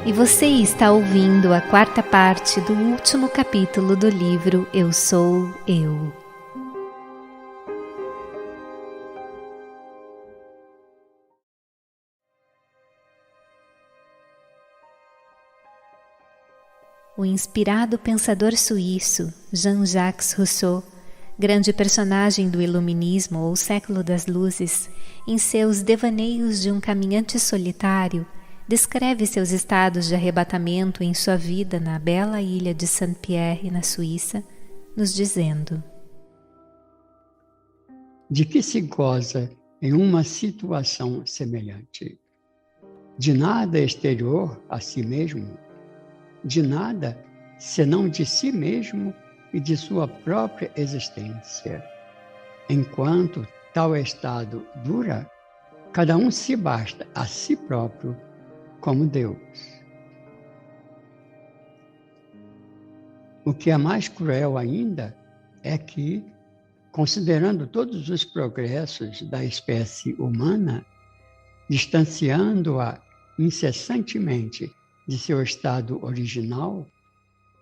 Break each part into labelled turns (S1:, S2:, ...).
S1: E você está ouvindo a quarta parte do último capítulo do livro Eu Sou Eu. O inspirado pensador suíço Jean-Jacques Rousseau, grande personagem do Iluminismo ou Século das Luzes, em seus Devaneios de um Caminhante Solitário, descreve seus estados de arrebatamento em sua vida na bela ilha de Saint-Pierre, na Suíça, nos dizendo:
S2: De que se goza em uma situação semelhante? De nada exterior a si mesmo, de nada senão de si mesmo e de sua própria existência. Enquanto tal estado dura, cada um se basta a si próprio como Deus. O que é mais cruel ainda é que, considerando todos os progressos da espécie humana, distanciando-a incessantemente de seu estado original,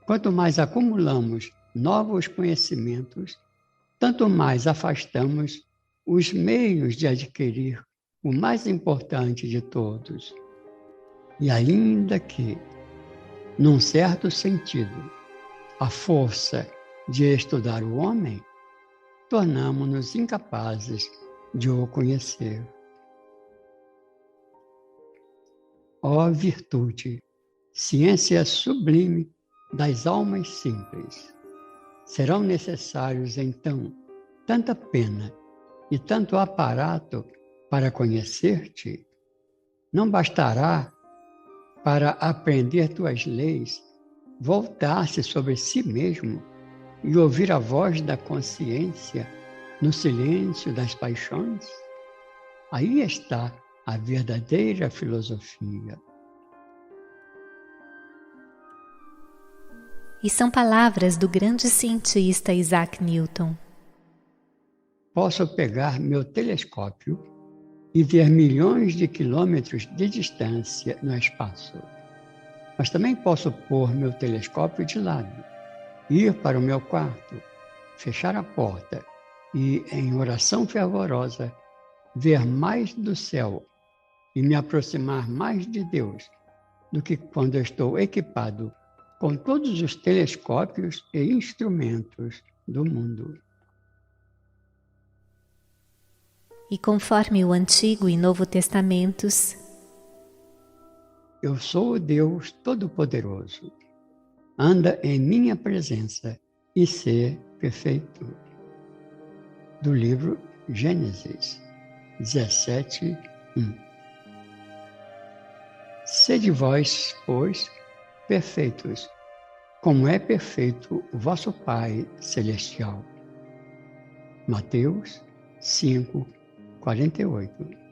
S2: quanto mais acumulamos novos conhecimentos, tanto mais afastamos os meios de adquirir o mais importante de todos. E ainda que, num certo sentido, a força de estudar o homem, tornamo-nos incapazes de o conhecer. Ó virtude, ciência sublime das almas simples! Serão necessários, então, tanta pena e tanto aparato para conhecer-te? Não bastará, para aprender tuas leis, voltar-se sobre si mesmo e ouvir a voz da consciência no silêncio das paixões? Aí está a verdadeira filosofia.
S1: E são palavras do grande cientista Isaac Newton.
S2: Posso pegar meu telescópio e ver milhões de quilômetros de distância no espaço. Mas também posso pôr meu telescópio de lado, ir para o meu quarto, fechar a porta e, em oração fervorosa, ver mais do céu e me aproximar mais de Deus do que quando estou equipado com todos os telescópios e instrumentos do mundo.
S1: E conforme o Antigo e Novo Testamentos,
S2: eu sou o Deus Todo-Poderoso. Anda em minha presença e sê perfeito. Do livro Gênesis 17, 1. Sede vós, pois, perfeitos, como é perfeito o vosso Pai Celestial. Mateus 5, 48.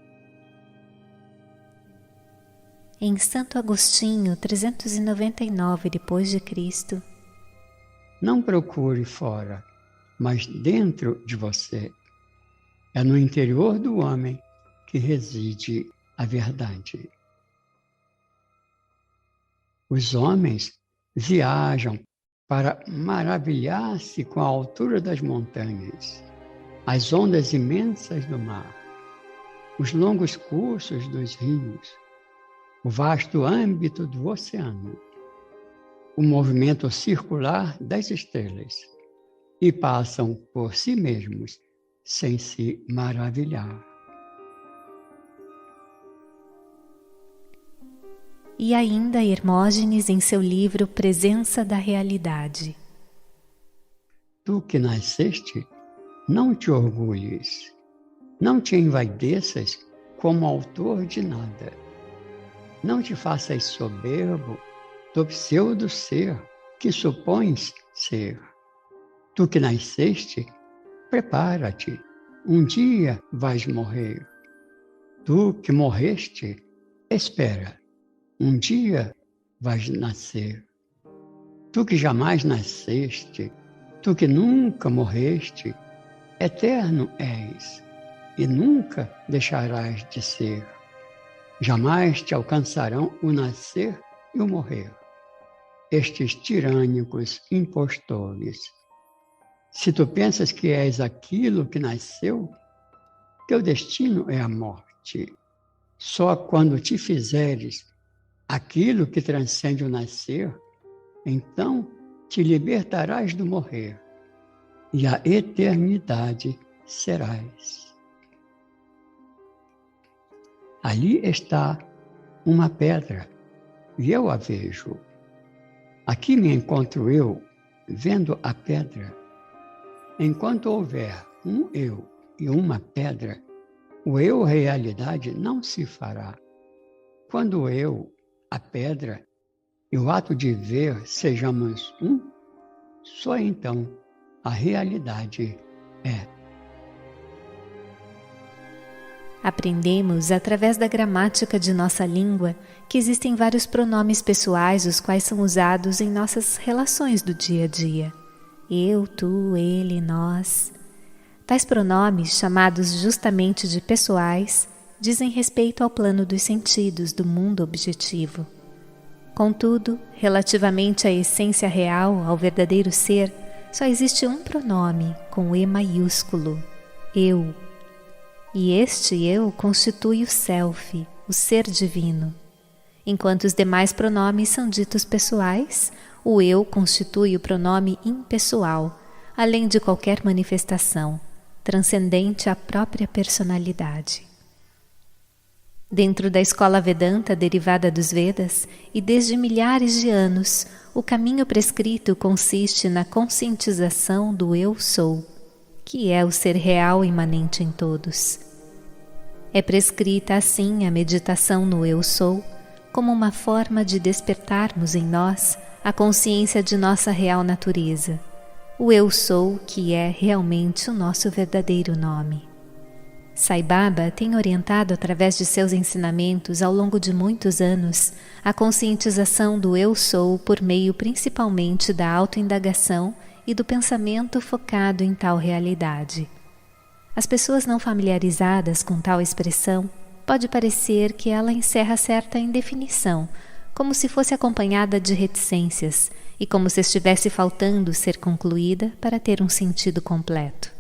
S1: em Santo Agostinho, 399 depois de Cristo,
S2: não procure fora, mas dentro de você. É no interior do homem que reside a verdade. Os homens viajam para maravilhar-se com a altura das montanhas, as ondas imensas do mar, os longos cursos dos rios, o vasto âmbito do oceano, o movimento circular das estrelas, e passam por si mesmos sem se maravilhar.
S1: E ainda Hermógenes em seu livro Presença da Realidade.
S2: Tu que nasceste, não te orgulhes, não te envaideças como autor de nada. Não te faças soberbo do pseudo-ser que supões ser. Tu que nasceste, prepara-te, um dia vais morrer. Tu que morreste, espera, um dia vais nascer. Tu que jamais nasceste, tu que nunca morreste, eterno és e nunca deixarás de ser. Jamais te alcançarão o nascer e o morrer. Estes tirânicos impostores. Se tu pensas que és aquilo que nasceu, teu destino é a morte. Só quando te fizeres aquilo que transcende o nascer, então te libertarás do morrer, e a eternidade serás. Ali está uma pedra, e eu a vejo. Aqui me encontro eu, vendo a pedra. Enquanto houver um eu e uma pedra, o eu realidade não se fará. Quando o eu, a pedra, e o ato de ver sejamos um, só então a realidade é.
S1: Aprendemos, através da gramática de nossa língua, que existem vários pronomes pessoais os quais são usados em nossas relações do dia a dia. Eu, tu, ele, nós. Tais pronomes, chamados justamente de pessoais, dizem respeito ao plano dos sentidos do mundo objetivo. Contudo, relativamente à essência real, ao verdadeiro ser, só existe um pronome com E maiúsculo, eu. E este eu constitui o self, o ser divino. Enquanto os demais pronomes são ditos pessoais, o eu constitui o pronome impessoal, além de qualquer manifestação, transcendente à própria personalidade. Dentro da escola Vedanta derivada dos Vedas, e desde milhares de anos, o caminho prescrito consiste na conscientização do Eu Sou, que é o ser real imanente em todos. É prescrita assim a meditação no Eu Sou, como uma forma de despertarmos em nós a consciência de nossa real natureza, o Eu Sou, que é realmente o nosso verdadeiro nome. Sai Baba tem orientado através de seus ensinamentos ao longo de muitos anos a conscientização do Eu Sou por meio principalmente da autoindagação e do pensamento focado em tal realidade. As pessoas não familiarizadas com tal expressão pode parecer que ela encerra certa indefinição, como se fosse acompanhada de reticências e como se estivesse faltando ser concluída para ter um sentido completo.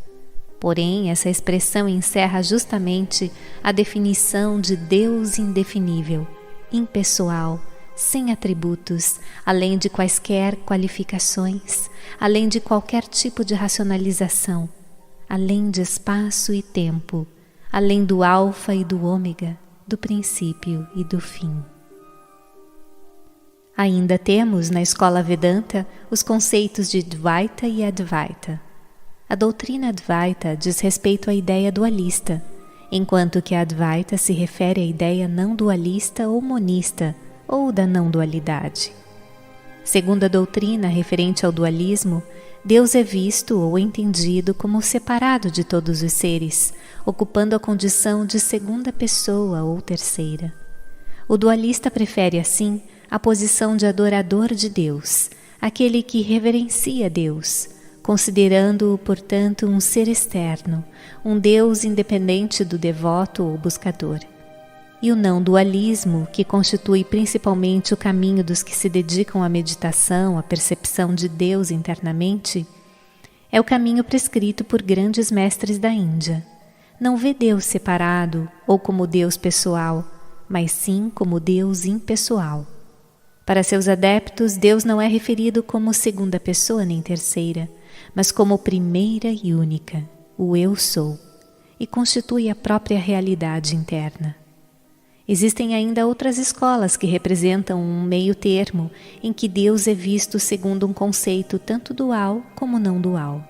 S1: Porém, essa expressão encerra justamente a definição de Deus indefinível, impessoal, sem atributos, além de quaisquer qualificações, além de qualquer tipo de racionalização, além de espaço e tempo, além do alfa e do ômega, do princípio e do fim. Ainda temos na escola Vedanta os conceitos de Dvaita e Advaita. A doutrina Advaita diz respeito à ideia dualista, enquanto que a Advaita se refere à ideia não dualista ou monista, ou da não dualidade. Segundo a doutrina referente ao dualismo, Deus é visto ou entendido como separado de todos os seres, ocupando a condição de segunda pessoa ou terceira. O dualista prefere, assim, a posição de adorador de Deus, aquele que reverencia Deus, considerando-o, portanto, um ser externo, um Deus independente do devoto ou buscador. E o não-dualismo, que constitui principalmente o caminho dos que se dedicam à meditação, à percepção de Deus internamente, é o caminho prescrito por grandes mestres da Índia. Não vê Deus separado ou como Deus pessoal, mas sim como Deus impessoal. Para seus adeptos, Deus não é referido como segunda pessoa nem terceira, mas como primeira e única, o Eu Sou, e constitui a própria realidade interna. Existem ainda outras escolas que representam um meio termo em que Deus é visto segundo um conceito tanto dual como não dual.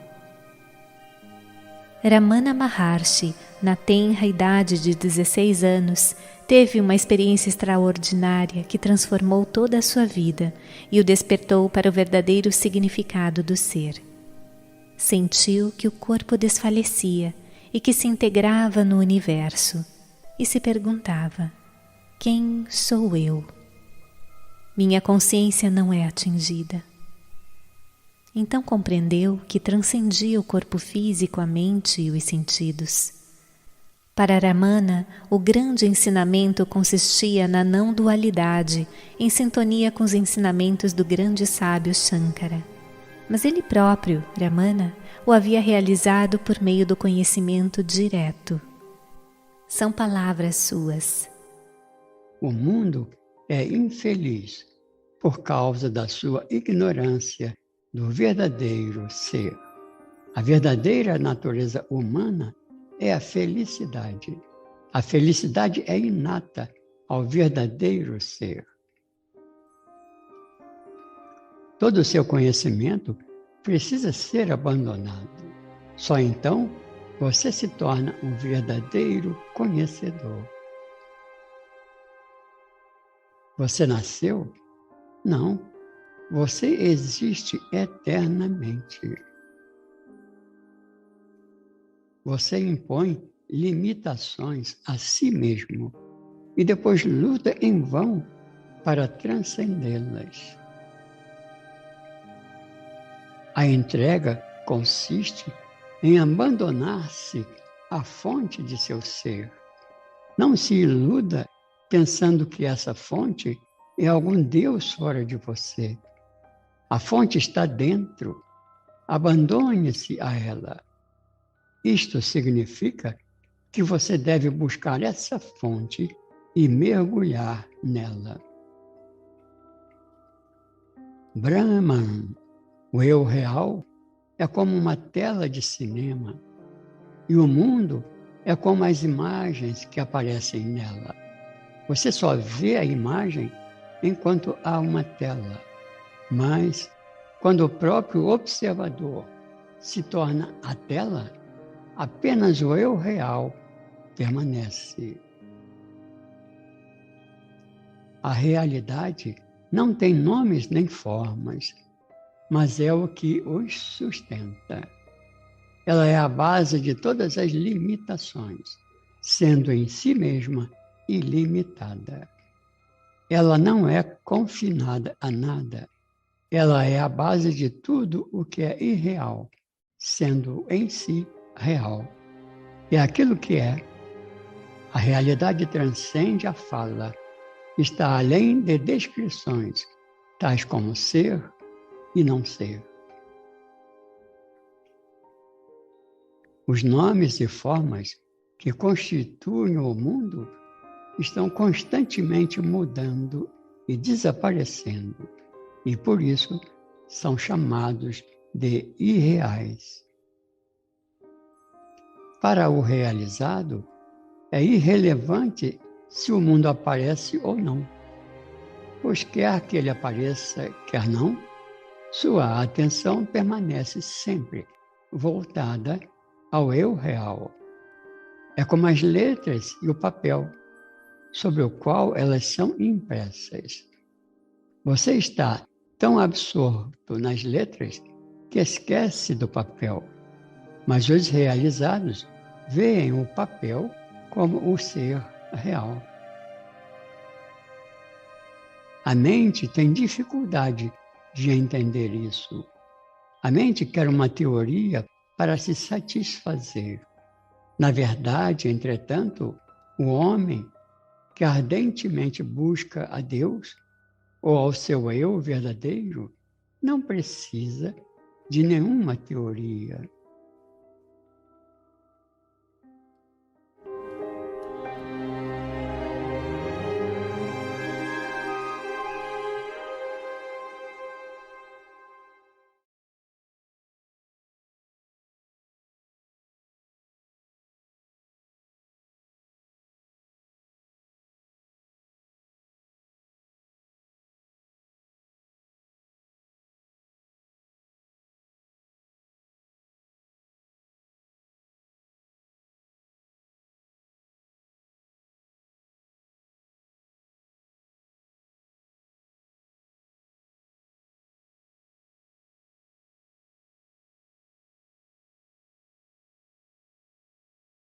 S1: Ramana Maharshi, na tenra idade de 16 anos, teve uma experiência extraordinária que transformou toda a sua vida e o despertou para o verdadeiro significado do ser. Sentiu que o corpo desfalecia e que se integrava no universo, e se perguntava: quem sou eu? Minha consciência não é atingida. Então compreendeu que transcendia o corpo físico, a mente e os sentidos. Para Ramana, o grande ensinamento consistia na não-dualidade, em sintonia com os ensinamentos do grande sábio Shankara. Mas ele próprio, Ramana, o havia realizado por meio do conhecimento direto. São palavras suas.
S2: O mundo é infeliz por causa da sua ignorância do verdadeiro ser. A verdadeira natureza humana é a felicidade. A felicidade é inata ao verdadeiro ser. Todo o seu conhecimento precisa ser abandonado. Só então você se torna um verdadeiro conhecedor. Você nasceu? Não. Você existe eternamente. Você impõe limitações a si mesmo e depois luta em vão para transcendê-las. A entrega consiste em abandonar-se à fonte de seu ser. Não se iluda pensando que essa fonte é algum Deus fora de você. A fonte está dentro. Abandone-se a ela. Isto significa que você deve buscar essa fonte e mergulhar nela. Brahman, o eu real, é como uma tela de cinema e o mundo é como as imagens que aparecem nela. Você só vê a imagem enquanto há uma tela, mas quando o próprio observador se torna a tela, apenas o eu real permanece. A realidade não tem nomes nem formas, mas é o que os sustenta. Ela é a base de todas as limitações, sendo em si mesma ilimitada. Ela não é confinada a nada. Ela é a base de tudo o que é irreal, sendo em si real. É aquilo que é. A realidade transcende a fala, está além de descrições, tais como ser e não ser. Os nomes e formas que constituem o mundo estão constantemente mudando e desaparecendo, e por isso são chamados de irreais. Para o realizado, é irrelevante se o mundo aparece ou não, pois quer que ele apareça, quer não, sua atenção permanece sempre voltada ao eu real. É como as letras e o papel, sobre o qual elas são impressas. Você está tão absorto nas letras que esquece do papel, mas os realizados veem o papel como o ser real. A mente tem dificuldade de entender isso. A mente quer uma teoria para se satisfazer. Na verdade, entretanto, o homem que ardentemente busca a Deus ou ao seu eu verdadeiro não precisa de nenhuma teoria.